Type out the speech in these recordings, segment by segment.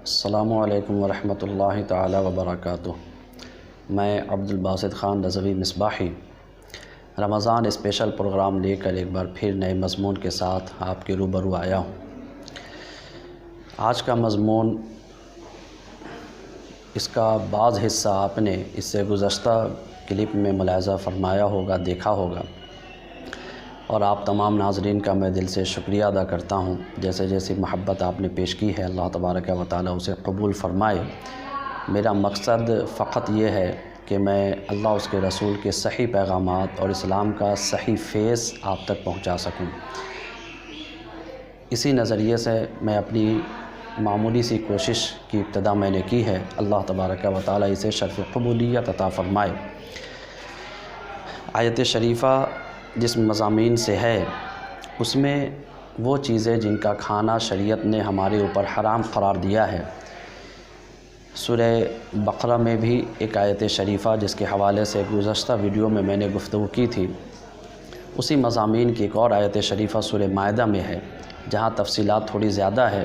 السلام علیکم ورحمۃ اللہ تعالی وبرکاتہ۔ میں عبدالباسط خان رضوی مصباحی رمضان اسپیشل پروگرام لے کر ایک بار پھر نئے مضمون کے ساتھ آپ کے روبرو آیا ہوں۔ آج کا مضمون، اس کا بعض حصہ آپ نے اس سے گزشتہ کلپ میں ملاحظہ فرمایا ہوگا، دیکھا ہوگا، اور آپ تمام ناظرین کا میں دل سے شکریہ ادا کرتا ہوں۔ جیسے جیسی محبت آپ نے پیش کی ہے، اللہ تبارک و تعالی اسے قبول فرمائے۔ میرا مقصد فقط یہ ہے کہ میں اللہ اس کے رسول کے صحیح پیغامات اور اسلام کا صحیح فیض آپ تک پہنچا سکوں۔ اسی نظریے سے میں اپنی معمولی سی کوشش کی ابتدا میں نے کی ہے۔ اللہ تبارک و تعالی اسے شرف قبولیت عطا فرمائے۔ آیت شریفہ جس مضامین سے ہے، اس میں وہ چیزیں جن کا کھانا شریعت نے ہمارے اوپر حرام قرار دیا ہے۔ سورہ بقرہ میں بھی ایک آیت شریفہ جس کے حوالے سے گزشتہ ویڈیو میں نے گفتگو کی تھی، اسی مضامین کی ایک اور آیت شریفہ سورہ مائدہ میں ہے، جہاں تفصیلات تھوڑی زیادہ ہے۔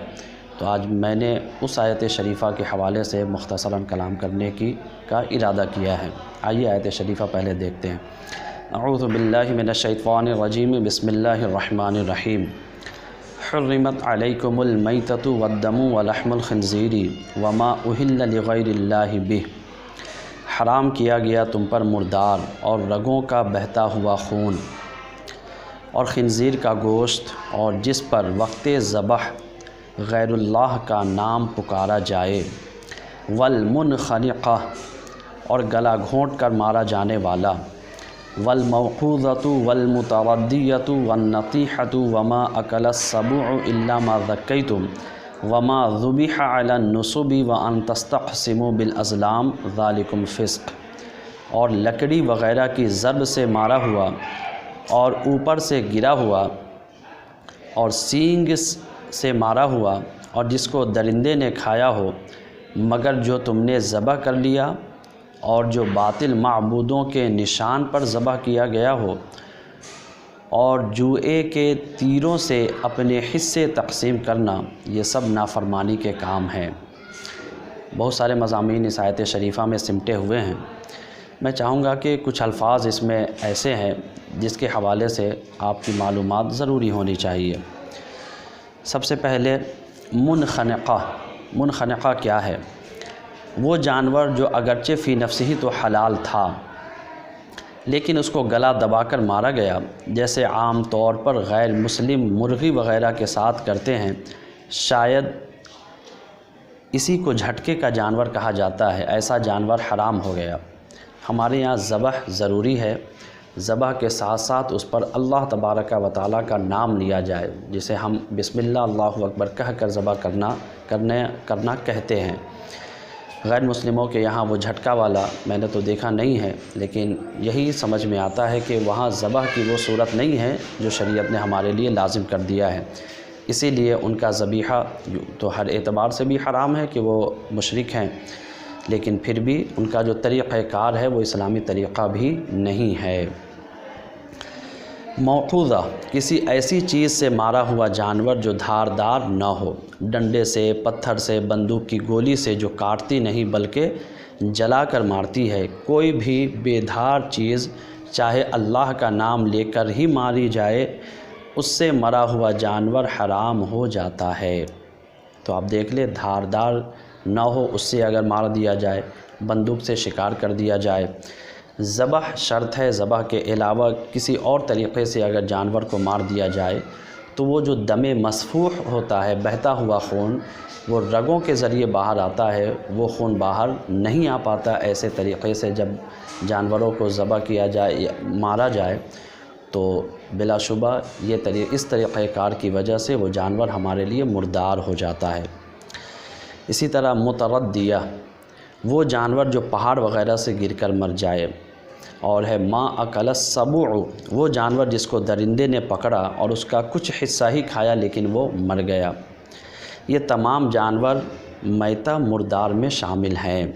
تو آج میں نے اس آیت شریفہ کے حوالے سے مختصراً کلام کرنے کا ارادہ کیا ہے۔ آئیے آیت شریفہ پہلے دیکھتے ہیں۔ اعوذ باللہ من الشیطان الرجیم، بسم اللہ الرحمن الرحیم۔ حرمت علیکم المیتۃ والدم ولحم الخنزیر وما اہل لغیر اللہ بہ۔ حرام کیا گیا تم پر مردار اور رگوں کا بہتا ہوا خون اور خنزیر کا گوشت، اور جس پر وقت ذبح غیر اللہ کا نام پکارا جائے، والمنخنقہ اور گلا گھونٹ کر مارا جانے والا، والموقوذۃ والمتردیۃ والنطیحۃ وما اکل السبع الا ما ذکیتم وما ذبح علی النصب وان تستقسموا بالازلام ذالکم فسق۔ اور لکڑی وغیرہ کی ضرب سے مارا ہوا اور اوپر سے گرا ہوا اور سینگ سے مارا ہوا، اور جس کو درندے نے کھایا ہو، مگر جو تم نے ذبح کر لیا، اور جو باطل معبودوں کے نشان پر ذبح کیا گیا ہو، اور جوئے کے تیروں سے اپنے حصے تقسیم کرنا، یہ سب نافرمانی کے کام ہیں۔ بہت سارے مضامین اس آیت شریفہ میں سمٹے ہوئے ہیں۔ میں چاہوں گا کہ کچھ الفاظ اس میں ایسے ہیں جس کے حوالے سے آپ کی معلومات ضروری ہونی چاہیے۔ سب سے پہلے منخنقہ۔ منخنقہ کیا ہے؟ وہ جانور جو اگرچہ فی نفسہ ہی تو حلال تھا، لیکن اس کو گلا دبا کر مارا گیا، جیسے عام طور پر غیر مسلم مرغی وغیرہ کے ساتھ کرتے ہیں۔ شاید اسی کو جھٹکے کا جانور کہا جاتا ہے۔ ایسا جانور حرام ہو گیا۔ ہمارے یہاں ذبح ضروری ہے، ذبح کے ساتھ ساتھ اس پر اللہ تبارک و تعالیٰ کا نام لیا جائے، جسے ہم بسم اللہ اللہ اکبر کہہ کر ذبح کرنا کہتے ہیں۔ غیر مسلموں کے یہاں وہ جھٹکا والا میں نے تو دیکھا نہیں ہے، لیکن یہی سمجھ میں آتا ہے کہ وہاں ذبح کی وہ صورت نہیں ہے جو شریعت نے ہمارے لیے لازم کر دیا ہے۔ اسی لیے ان کا ذبیحہ تو ہر اعتبار سے بھی حرام ہے کہ وہ مشرک ہیں، لیکن پھر بھی ان کا جو طریقہ کار ہے وہ اسلامی طریقہ بھی نہیں ہے۔ موقوذہ، کسی ایسی چیز سے مارا ہوا جانور جو دھاردار نہ ہو، ڈنڈے سے، پتھر سے، بندوق کی گولی سے جو کاٹتی نہیں بلکہ جلا کر مارتی ہے۔ کوئی بھی بے دھار چیز چاہے اللہ کا نام لے کر ہی ماری جائے، اس سے مرا ہوا جانور حرام ہو جاتا ہے۔ تو آپ دیکھ لیں، دھاردار نہ ہو اس سے اگر مار دیا جائے، بندوق سے شکار کر دیا جائے، ذبح شرط ہے، ذبح کے علاوہ کسی اور طریقے سے اگر جانور کو مار دیا جائے تو وہ جو دم مسفوح ہوتا ہے، بہتا ہوا خون، وہ رگوں کے ذریعے باہر آتا ہے، وہ خون باہر نہیں آ پاتا۔ ایسے طریقے سے جب جانوروں کو ذبح کیا جائے، مارا جائے، تو بلا شبہ اس طریقہ کار کی وجہ سے وہ جانور ہمارے لیے مردار ہو جاتا ہے۔ اسی طرح متردیہ، وہ جانور جو پہاڑ وغیرہ سے گر کر مر جائے، اور ہے ما اکل السبع، وہ جانور جس کو درندے نے پکڑا اور اس کا کچھ حصہ ہی کھایا لیکن وہ مر گیا۔ یہ تمام جانور میتہ مردار میں شامل ہیں۔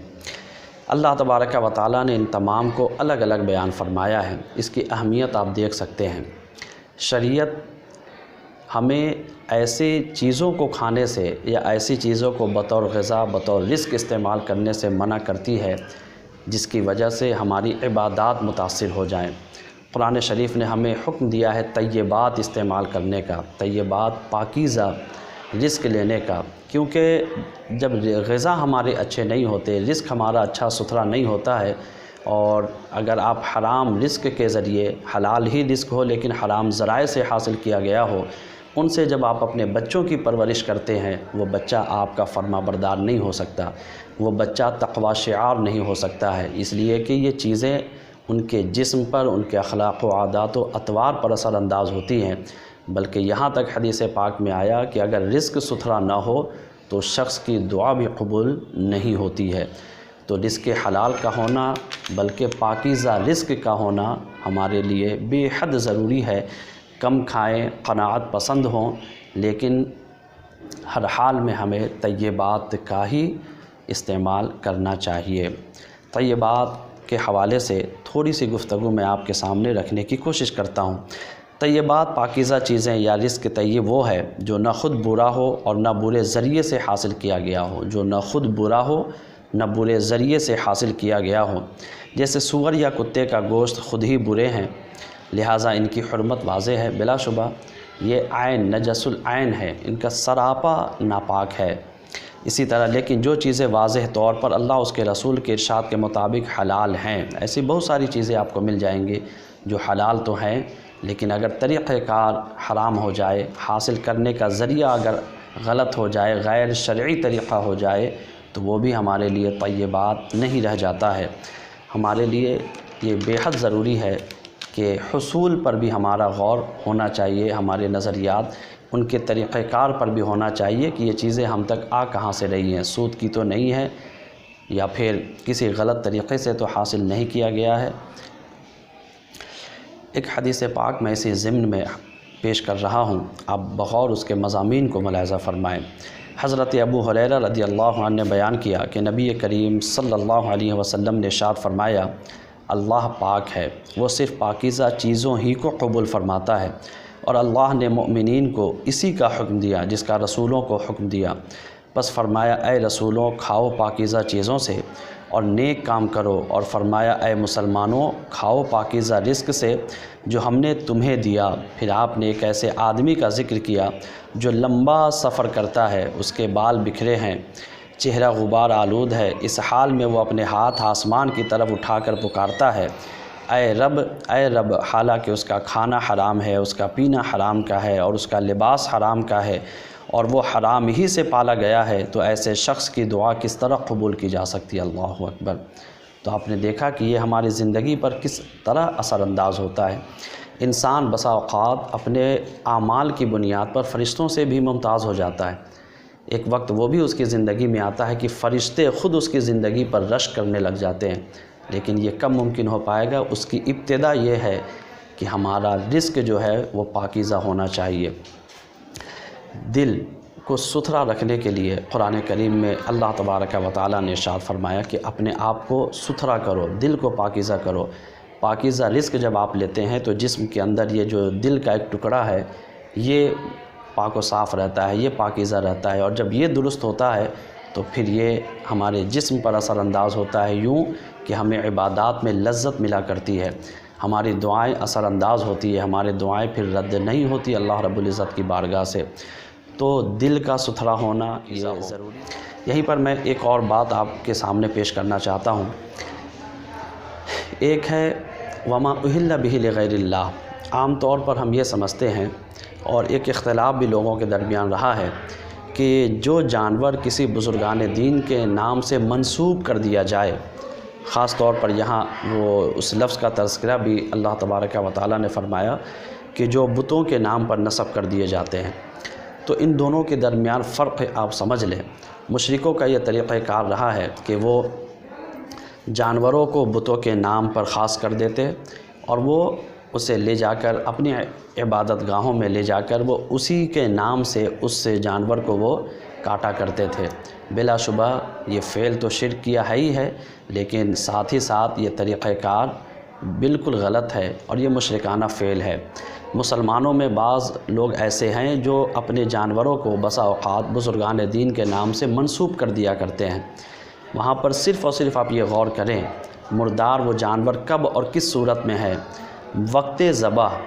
اللہ تبارک و تعالیٰ نے ان تمام کو الگ الگ بیان فرمایا ہے۔ اس کی اہمیت آپ دیکھ سکتے ہیں۔ شریعت ہمیں ایسی چیزوں کو کھانے سے یا ایسی چیزوں کو بطور غذا بطور رزق استعمال کرنے سے منع کرتی ہے جس کی وجہ سے ہماری عبادات متاثر ہو جائیں۔ قرآن شریف نے ہمیں حکم دیا ہے طیبات استعمال کرنے کا، طیبات پاکیزہ رزق لینے کا، کیونکہ جب غذا ہمارے اچھے نہیں ہوتے، رزق ہمارا اچھا ستھرا نہیں ہوتا ہے، اور اگر آپ حرام رزق کے ذریعے، حلال ہی رزق ہو لیکن حرام ذرائع سے حاصل کیا گیا ہو، ان سے جب آپ اپنے بچوں کی پرورش کرتے ہیں، وہ بچہ آپ کا فرما بردار نہیں ہو سکتا، وہ بچہ تقوی شعار نہیں ہو سکتا ہے، اس لیے کہ یہ چیزیں ان کے جسم پر، ان کے اخلاق و عادات و اطوار پر اثر انداز ہوتی ہیں۔ بلکہ یہاں تک حدیث پاک میں آیا کہ اگر رزق ستھرا نہ ہو تو شخص کی دعا بھی قبول نہیں ہوتی ہے۔ تو رزق حلال کا ہونا بلکہ پاکیزہ رزق کا ہونا ہمارے لیے بے حد ضروری ہے۔ کم کھائیں، قناعت پسند ہوں، لیکن ہر حال میں ہمیں طیبات کا ہی استعمال کرنا چاہیے۔ طیبات کے حوالے سے تھوڑی سی گفتگو میں آپ کے سامنے رکھنے کی کوشش کرتا ہوں۔ طیبات پاکیزہ چیزیں یا رزق طیب وہ ہے جو نہ خود برا ہو اور نہ برے ذریعے سے حاصل کیا گیا ہو، جو نہ خود برا ہو نہ برے ذریعے سے حاصل کیا گیا ہو۔ جیسے سور یا کتے کا گوشت خود ہی برے ہیں، لہٰذا ان کی حرمت واضح ہے، بلا شبہ یہ عین نجس العین ہے، ان کا سراپا ناپاک ہے۔ اسی طرح لیکن جو چیزیں واضح طور پر اللہ اس کے رسول کے ارشاد کے مطابق حلال ہیں، ایسی بہت ساری چیزیں آپ کو مل جائیں گی جو حلال تو ہیں، لیکن اگر طریقہ کار حرام ہو جائے، حاصل کرنے کا ذریعہ اگر غلط ہو جائے، غیر شرعی طریقہ ہو جائے، تو وہ بھی ہمارے لیے طیبات نہیں رہ جاتا ہے۔ ہمارے لیے یہ بے حد ضروری ہے کہ حصول پر بھی ہمارا غور ہونا چاہیے، ہمارے نظریات ان کے طریقہ کار پر بھی ہونا چاہیے کہ یہ چیزیں ہم تک آ کہاں سے رہی ہیں، سود کی تو نہیں ہے یا پھر کسی غلط طریقے سے تو حاصل نہیں کیا گیا ہے۔ ایک حدیث پاک میں اسی ضمن میں پیش کر رہا ہوں، آپ بغور اس کے مضامین کو ملاحظہ فرمائیں۔ حضرت ابو ہریرہ رضی اللہ عنہ نے بیان کیا کہ نبی کریم صلی اللہ علیہ وسلم نے ارشاد فرمایا، اللہ پاک ہے، وہ صرف پاکیزہ چیزوں ہی کو قبول فرماتا ہے، اور اللہ نے مؤمنین کو اسی کا حکم دیا جس کا رسولوں کو حکم دیا۔ بس فرمایا اے رسولوں کھاؤ پاکیزہ چیزوں سے اور نیک کام کرو، اور فرمایا اے مسلمانوں کھاؤ پاکیزہ رزق سے جو ہم نے تمہیں دیا۔ پھر آپ نے ایک ایسے آدمی کا ذکر کیا جو لمبا سفر کرتا ہے، اس کے بال بکھرے ہیں، چہرہ غبار آلود ہے، اس حال میں وہ اپنے ہاتھ آسمان کی طرف اٹھا کر پکارتا ہے، اے رب اے رب، حالانکہ اس کا کھانا حرام ہے، اس کا پینا حرام کا ہے، اور اس کا لباس حرام کا ہے، اور وہ حرام ہی سے پالا گیا ہے، تو ایسے شخص کی دعا کس طرح قبول کی جا سکتی ہے؟ اللہ اکبر۔ تو آپ نے دیکھا کہ یہ ہماری زندگی پر کس طرح اثر انداز ہوتا ہے۔ انسان بسا اوقات اپنے اعمال کی بنیاد پر فرشتوں سے بھی ممتاز ہو جاتا ہے۔ ایک وقت وہ بھی اس کی زندگی میں آتا ہے کہ فرشتے خود اس کی زندگی پر رشک کرنے لگ جاتے ہیں، لیکن یہ کب ممکن ہو پائے گا؟ اس کی ابتدا یہ ہے کہ ہمارا رزق جو ہے وہ پاکیزہ ہونا چاہیے۔ دل کو ستھرا رکھنے کے لیے قرآن کریم میں اللہ تبارک و تعالیٰ نے ارشاد فرمایا کہ اپنے آپ کو ستھرا کرو، دل کو پاکیزہ کرو۔ پاکیزہ رزق جب آپ لیتے ہیں تو جسم کے اندر یہ جو دل کا ایک ٹکڑا ہے یہ پاک و صاف رہتا ہے، یہ پاکیزہ رہتا ہے، اور جب یہ درست ہوتا ہے تو پھر یہ ہمارے جسم پر اثر انداز ہوتا ہے، یوں کہ ہمیں عبادات میں لذت ملا کرتی ہے، ہماری دعائیں اثر انداز ہوتی ہے، ہمارے دعائیں پھر رد نہیں ہوتی اللہ رب العزت کی بارگاہ سے۔ تو دل کا ستھرا ہونا یہ ضروری ہے۔ یہیں پر میں ایک اور بات آپ کے سامنے پیش کرنا چاہتا ہوں۔ ایک ہے وما اہل بہ لغیر اللہ، عام طور پر ہم یہ سمجھتے ہیں، اور ایک اختلاف بھی لوگوں کے درمیان رہا ہے، کہ جو جانور کسی بزرگان دین کے نام سے منسوب کر دیا جائے، خاص طور پر یہاں وہ اس لفظ کا تذکرہ بھی اللہ تبارک و تعالیٰ نے فرمایا کہ جو بتوں کے نام پر نسب کر دیے جاتے ہیں، تو ان دونوں کے درمیان فرق آپ سمجھ لیں۔ مشرکوں کا یہ طریقہ کار رہا ہے کہ وہ جانوروں کو بتوں کے نام پر خاص کر دیتے، اور وہ اسے لے جا کر اپنی عبادت گاہوں میں لے جا کر وہ اسی کے نام سے اس سے جانور کو وہ کاٹا کرتے تھے۔ بلا شبہ یہ فعل تو شرک کیا ہے ہی ہے، لیکن ساتھ ہی ساتھ یہ طریقہ کار بالکل غلط ہے اور یہ مشرکانہ فعل ہے۔ مسلمانوں میں بعض لوگ ایسے ہیں جو اپنے جانوروں کو بسا اوقات بزرگان دین کے نام سے منسوب کر دیا کرتے ہیں۔ وہاں پر صرف اور صرف آپ یہ غور کریں، مردار وہ جانور کب اور کس صورت میں ہے۔ وقت ذبح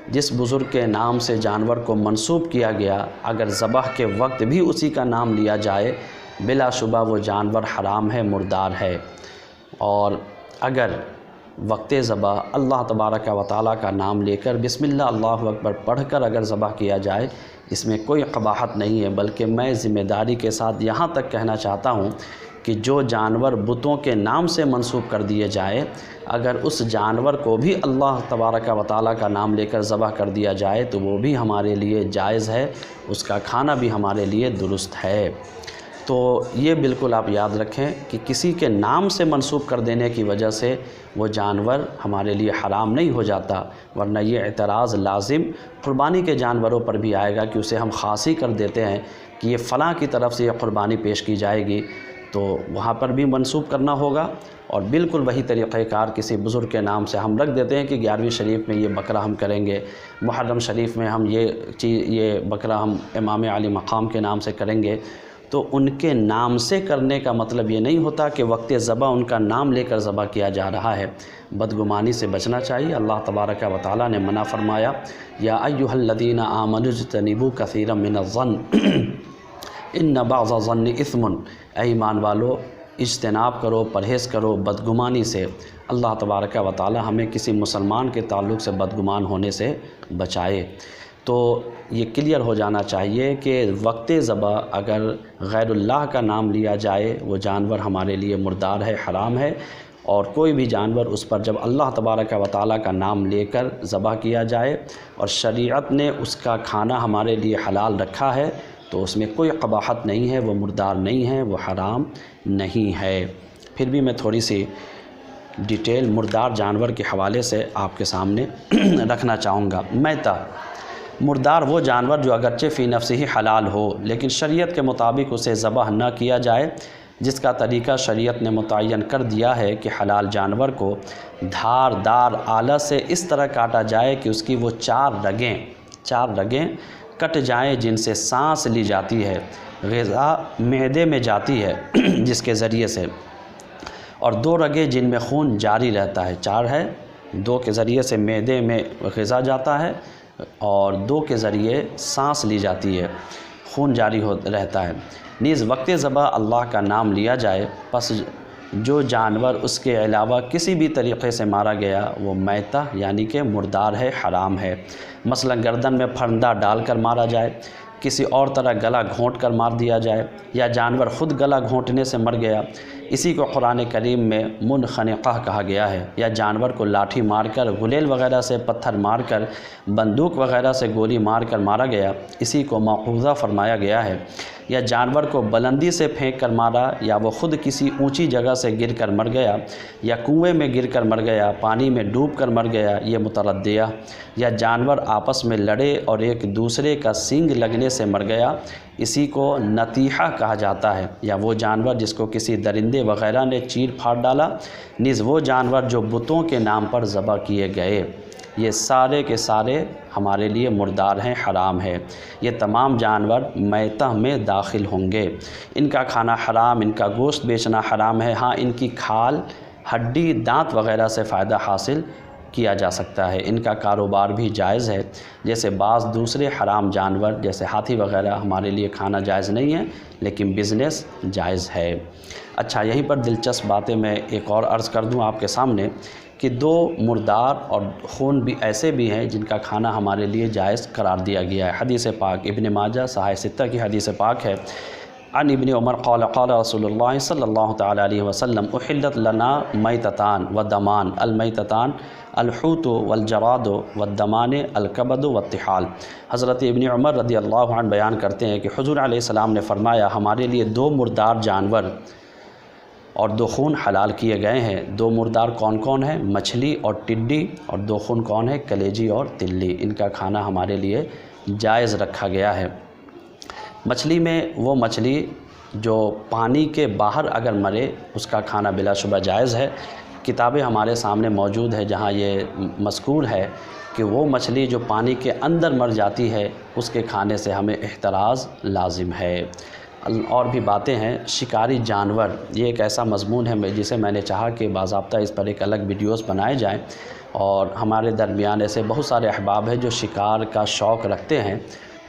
جس بزرگ کے نام سے جانور کو منسوب کیا گیا، اگر ذبح کے وقت بھی اسی کا نام لیا جائے، بلا شبہ وہ جانور حرام ہے، مردار ہے۔ اور اگر وقت ذبح اللہ تبارک و تعالیٰ کا نام لے کر بسم اللہ اللہ اکبر پڑھ کر اگر ذبح کیا جائے، اس میں کوئی قباحت نہیں ہے، بلکہ میں ذمہ داری کے ساتھ یہاں تک کہنا چاہتا ہوں کہ جو جانور بتوں کے نام سے منسوب کر دیے جائے، اگر اس جانور کو بھی اللہ تبارک و تعالیٰ کا نام لے کر ذبح کر دیا جائے تو وہ بھی ہمارے لیے جائز ہے، اس کا کھانا بھی ہمارے لیے درست ہے۔ تو یہ بالکل آپ یاد رکھیں کہ کسی کے نام سے منسوب کر دینے کی وجہ سے وہ جانور ہمارے لیے حرام نہیں ہو جاتا، ورنہ یہ اعتراض لازم قربانی کے جانوروں پر بھی آئے گا کہ اسے ہم خاص ہی کر دیتے ہیں کہ یہ فلاں کی طرف سے یہ قربانی پیش کی جائے گی، تو وہاں پر بھی منسوب کرنا ہوگا۔ اور بالکل وہی طریقہ کار کسی بزرگ کے نام سے ہم رکھ دیتے ہیں کہ 11ویں شریف میں یہ بکرا ہم کریں گے، محرم شریف میں ہم یہ بکرا ہم امام علی مقام کے نام سے کریں گے، تو ان کے نام سے کرنے کا مطلب یہ نہیں ہوتا کہ وقت ذبح ان کا نام لے کر ذبح کیا جا رہا ہے۔ بدگمانی سے بچنا چاہیے۔ اللہ تبارک و تعالیٰ نے منع فرمایا، یا ایھا الذین آمنوا اجتنبوا کثیرا من الظن ان بعض الظن اثم، اے ایمان والو اجتناب کرو، پرہیز کرو بدگمانی سے۔ اللہ تبارک و تعالیٰ ہمیں کسی مسلمان کے تعلق سے بدگمان ہونے سے بچائے۔ تو یہ کلیئر ہو جانا چاہیے کہ وقت ذبح اگر غیر اللہ کا نام لیا جائے، وہ جانور ہمارے لیے مردار ہے، حرام ہے، اور کوئی بھی جانور اس پر جب اللہ تبارک و تعالیٰ کا نام لے کر ذبح کیا جائے اور شریعت نے اس کا کھانا ہمارے لیے حلال رکھا ہے، تو اس میں کوئی قباحت نہیں ہے، وہ مردار نہیں ہے، وہ حرام نہیں ہے۔ پھر بھی میں تھوڑی سی ڈیٹیل مردار جانور کے حوالے سے آپ کے سامنے رکھنا چاہوں گا۔ میتہ، مردار وہ جانور جو اگرچہ فی نفسہ ہی حلال ہو، لیکن شریعت کے مطابق اسے ذبح نہ کیا جائے، جس کا طریقہ شریعت نے متعین کر دیا ہے کہ حلال جانور کو دھار دار آلہ سے اس طرح کاٹا جائے کہ اس کی وہ چار رگیں کٹ جائیں جن سے سانس لی جاتی ہے، غذا معدے میں جاتی ہے جس کے ذریعے سے، اور 2 رگیں جن میں خون جاری رہتا ہے، 4 ہے، 2 کے ذریعے سے معدے میں غذا جاتا ہے اور 2 کے ذریعے سانس لی جاتی ہے، خون جاری رہتا ہے۔ نیز وقت ذبح اللہ کا نام لیا جائے، پس جو جانور اس کے علاوہ کسی بھی طریقے سے مارا گیا وہ میتہ یعنی کہ مردار ہے، حرام ہے۔ مثلا گردن میں پھندہ ڈال کر مارا جائے، کسی اور طرح گلا گھونٹ کر مار دیا جائے، یا جانور خود گلا گھونٹنے سے مر گیا، اسی کو قرآن کریم میں منخنقہ کہا گیا ہے۔ یا جانور کو لاٹھی مار کر، غلیل وغیرہ سے پتھر مار کر، بندوق وغیرہ سے گولی مار کر مارا گیا، اسی کو موقوذہ فرمایا گیا ہے۔ یا جانور کو بلندی سے پھینک کر مارا، یا وہ خود کسی اونچی جگہ سے گر کر مر گیا، یا کنویں میں گر کر مر گیا، پانی میں ڈوب کر مر گیا، یہ متردیہ۔ یا جانور آپس میں لڑے اور ایک دوسرے کا سینگ لگنے سے مر گیا، اسی کو نتیحہ کہا جاتا ہے۔ یا وہ جانور جس کو کسی درندے وغیرہ نے چیر پھاڑ ڈالا، نیز وہ جانور جو بتوں کے نام پر ذبح کیے گئے، یہ سارے کے سارے ہمارے لیے مردار ہیں، حرام ہے۔ یہ تمام جانور میتہ میں داخل ہوں گے، ان کا کھانا حرام، ان کا گوشت بیچنا حرام ہے۔ ہاں، ان کی کھال، ہڈی، دانت وغیرہ سے فائدہ حاصل کیا جا سکتا ہے، ان کا کاروبار بھی جائز ہے، جیسے بعض دوسرے حرام جانور جیسے ہاتھی وغیرہ ہمارے لیے کھانا جائز نہیں ہے، لیکن بزنس جائز ہے۔ اچھا، یہیں پر دلچسپ باتیں میں ایک اور عرض کر دوں آپ کے سامنے کہ 2 مردار اور خون بھی ایسے بھی ہیں جن کا کھانا ہمارے لیے جائز قرار دیا گیا ہے۔ حدیث پاک ابن ماجہ صحیح 6 کی حدیث پاک ہے، عن ابن عمر قال قال رسول اللہ صلی اللہ تعالی علیہ وسلم احلت لنا میتتان ودمان، المیتتان الحوت والجراد والدمان الکبد والطحال۔ حضرت ابن عمر رضی اللہ عنہ بیان کرتے ہیں کہ حضور علیہ السلام نے فرمایا، ہمارے لیے 2 مردار جانور اور 2 خون حلال کیے گئے ہیں۔ 2 مردار کون کون ہیں؟ مچھلی اور ٹڈی، اور 2 خون کون ہے؟ کلیجی اور تلی۔ ان کا کھانا ہمارے لیے جائز رکھا گیا ہے۔ مچھلی میں وہ مچھلی جو پانی کے باہر اگر مرے اس کا کھانا بلا شبہ جائز ہے۔ کتابیں ہمارے سامنے موجود ہے جہاں یہ مذکور ہے کہ وہ مچھلی جو پانی کے اندر مر جاتی ہے اس کے کھانے سے ہمیں احتراز لازم ہے۔ اور بھی باتیں ہیں شکاری جانور، یہ ایک ایسا مضمون ہے جسے میں نے چاہا کہ باضابطہ اس پر ایک الگ ویڈیوز بنائے جائیں، اور ہمارے درمیان ایسے بہت سارے احباب ہیں جو شکار کا شوق رکھتے ہیں،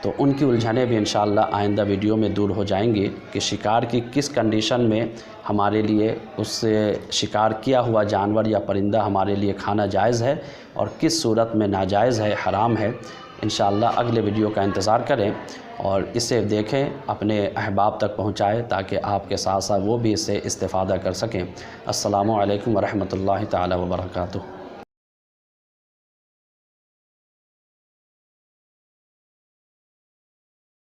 تو ان کی الجھنیں بھی انشاءاللہ آئندہ ویڈیو میں دور ہو جائیں گی کہ شکار کی کس کنڈیشن میں ہمارے لیے اس سے شکار کیا ہوا جانور یا پرندہ ہمارے لیے کھانا جائز ہے اور کس صورت میں ناجائز ہے، حرام ہے۔ انشاءاللہ اگلے ویڈیو کا انتظار کریں اور اسے دیکھیں، اپنے احباب تک پہنچائیں تاکہ آپ کے ساتھ ساتھ وہ بھی اس سے استفادہ کر سکیں۔ السلام علیکم ورحمۃ اللہ تعالی وبرکاتہ۔